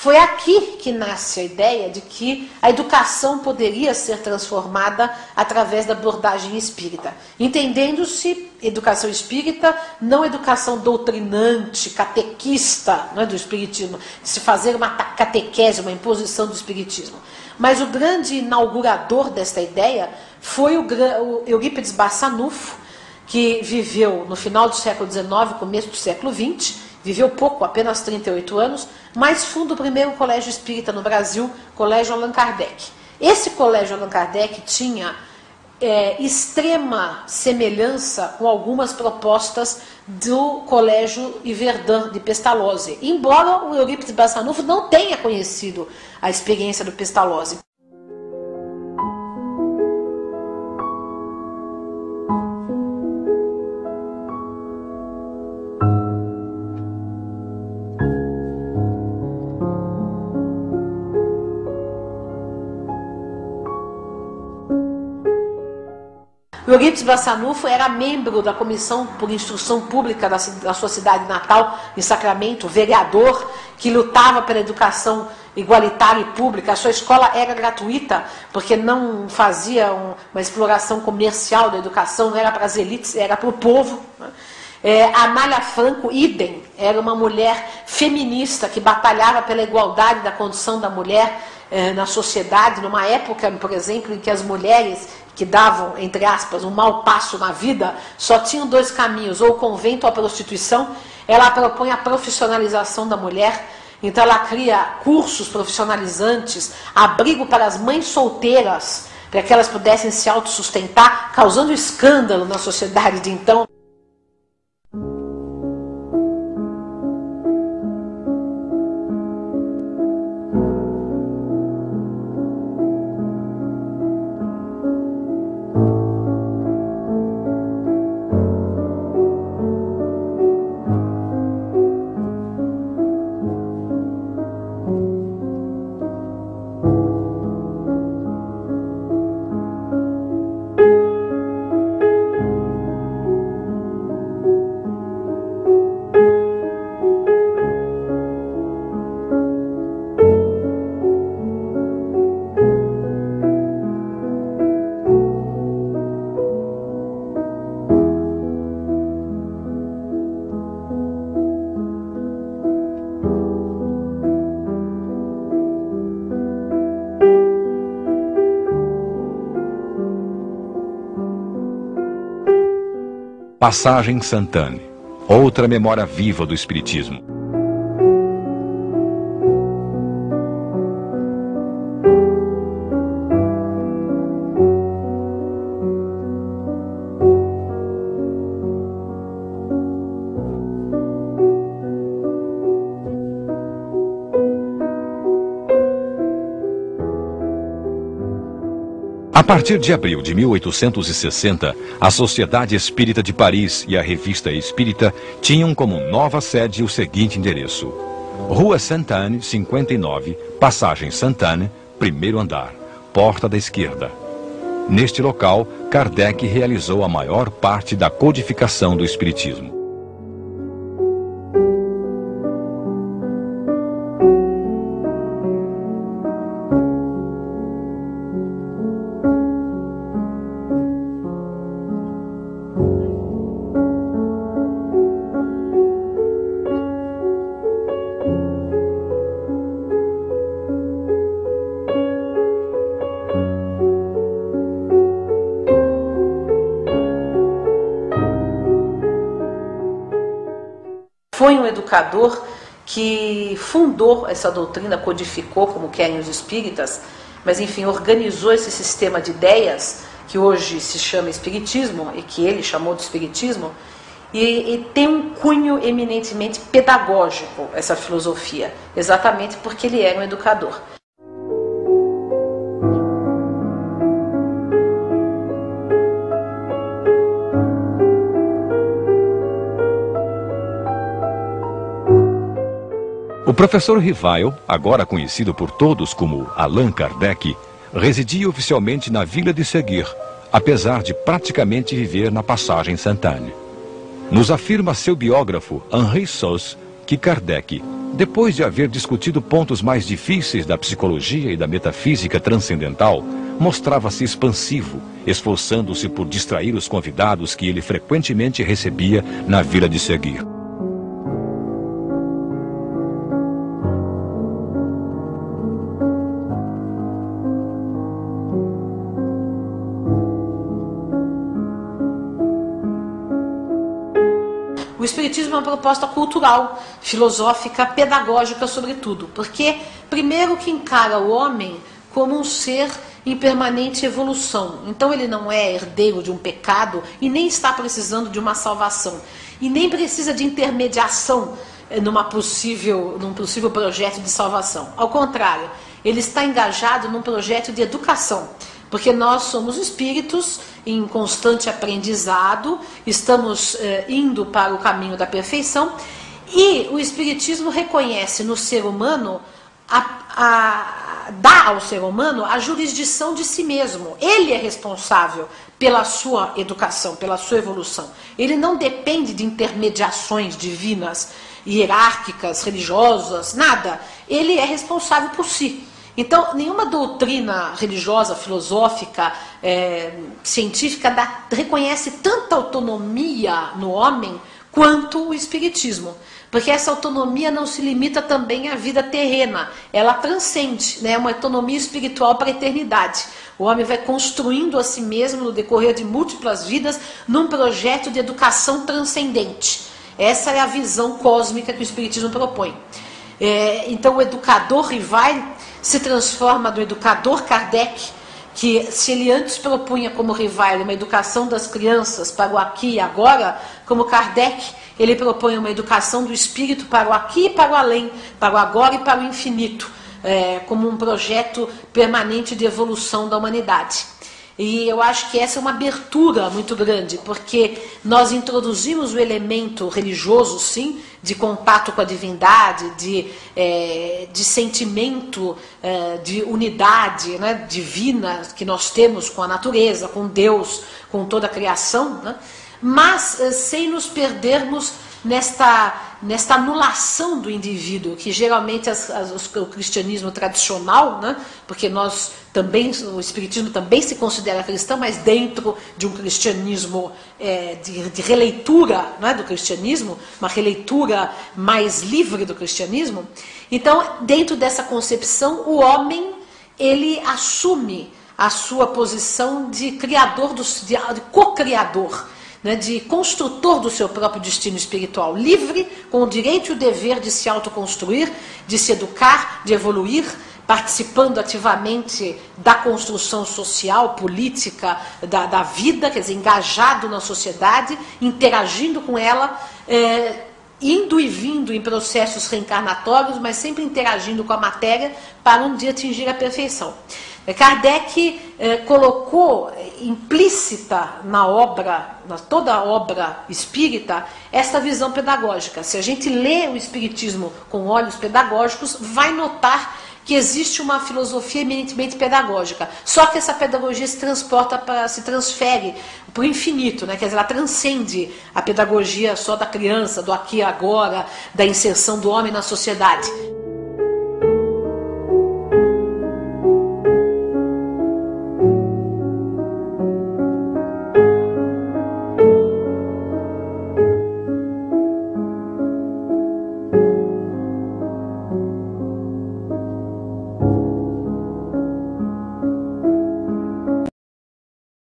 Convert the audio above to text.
foi aqui que nasce a ideia de que a educação poderia ser transformada através da abordagem espírita, entendendo-se educação espírita, não educação doutrinante, catequista, não é, do espiritismo, se fazer uma catequese, uma imposição do espiritismo. Mas o grande inaugurador desta ideia foi o Eurípides Barçanufo, que viveu no final do século XIX, começo do século XX, viveu pouco, apenas 38 anos, mas funda o primeiro colégio espírita no Brasil, Colégio Allan Kardec. Esse colégio Allan Kardec tinha extrema semelhança com algumas propostas do Colégio Yverdun de Pestalozzi, embora o Eurípides Barçanufo não tenha conhecido a experiência do Pestalozzi. O Eurípides Barçanufo era membro da Comissão por Instrução Pública da sua cidade natal, em Sacramento, vereador que lutava pela educação igualitária e pública. A sua escola era gratuita, porque não fazia uma exploração comercial da educação, não era para as elites, era para o povo. A Amália Franco, idem, era uma mulher feminista que batalhava pela igualdade da condição da mulher na sociedade, numa época, por exemplo, em que as mulheres que davam, entre aspas, um mau passo na vida, só tinham dois caminhos, ou o convento ou a prostituição. Ela propõe a profissionalização da mulher, então ela cria cursos profissionalizantes, abrigo para as mães solteiras, para que elas pudessem se autossustentar, causando escândalo na sociedade de então. Passagem Santane, outra memória viva do Espiritismo. A partir de abril de 1860, a Sociedade Espírita de Paris e a Revista Espírita tinham como nova sede o seguinte endereço: Rua Sainte-Anne, 59, Passagem Santane, primeiro andar, porta da esquerda. Neste local, Kardec realizou a maior parte da codificação do Espiritismo. Foi um educador que fundou essa doutrina, codificou, como querem os espíritas, mas enfim, organizou esse sistema de ideias, que hoje se chama espiritismo, e que ele chamou de espiritismo, e tem um cunho eminentemente pedagógico, essa filosofia, exatamente porque ele era um educador. O professor Rivail, agora conhecido por todos como Allan Kardec, residia oficialmente na vila de Seguir, apesar de praticamente viver na Passagem Santane. Nos afirma seu biógrafo Henri Sauce que Kardec, Depois de haver discutido pontos mais difíceis da psicologia e da metafísica transcendental, mostrava-se expansivo, esforçando-se por distrair os convidados que ele frequentemente recebia na Vila de Seguir. O Espiritismo é uma proposta cultural, filosófica, pedagógica sobretudo, porque primeiro que encara o homem como um ser em permanente evolução. Então ele não é herdeiro de um pecado e nem está precisando de uma salvação. E nem precisa de intermediação num possível projeto de salvação. Ao contrário, ele está engajado num projeto de educação. Porque nós somos espíritos em constante aprendizado, estamos indo para o caminho da perfeição, e o Espiritismo reconhece no ser humano, dá ao ser humano a jurisdição de si mesmo. Ele é responsável pela sua educação, pela sua evolução. Ele não depende de intermediações divinas, hierárquicas, religiosas, nada. Ele é responsável por si. Então, nenhuma doutrina religiosa, filosófica, científica reconhece tanta autonomia no homem quanto o Espiritismo. Porque essa autonomia não se limita também à vida terrena, ela transcende, né? É uma autonomia espiritual para a eternidade. O homem vai construindo a si mesmo no decorrer de múltiplas vidas num projeto de educação transcendente. Essa é a visão cósmica que o Espiritismo propõe. Então, o educador Rivail se transforma do educador Kardec, que se ele antes propunha como Rivail uma educação das crianças para o aqui e agora, como Kardec, ele propõe uma educação do espírito para o aqui e para o além, para o agora e para o infinito, como um projeto permanente de evolução da humanidade. E eu acho que essa é uma abertura muito grande, porque nós introduzimos o elemento religioso, sim, de contato com a divindade, de sentimento de unidade, né, divina que nós temos com a natureza, com Deus, com toda a criação, né, mas sem nos perdermos nesta anulação do indivíduo, que geralmente o cristianismo tradicional, né, porque nós também, o Espiritismo também se considera cristão, mas dentro de um cristianismo de releitura, né, do cristianismo, uma releitura mais livre do cristianismo. Então, dentro dessa concepção, o homem ele assume a sua posição de criador, de co-criador, né, de construtor do seu próprio destino espiritual, livre, com o direito e o dever de se autoconstruir, de se educar, de evoluir, participando ativamente da construção social, política, da vida, quer dizer, engajado na sociedade, interagindo com ela, indo e vindo em processos reencarnatórios, mas sempre interagindo com a matéria para um dia atingir a perfeição. Kardec colocou implícita na toda a obra espírita, essa visão pedagógica. Se a gente lê o Espiritismo com olhos pedagógicos, vai notar que existe uma filosofia eminentemente pedagógica. Só que essa pedagogia se transfere para o infinito, né? Quer dizer, ela transcende a pedagogia só da criança, do aqui e agora, da inserção do homem na sociedade.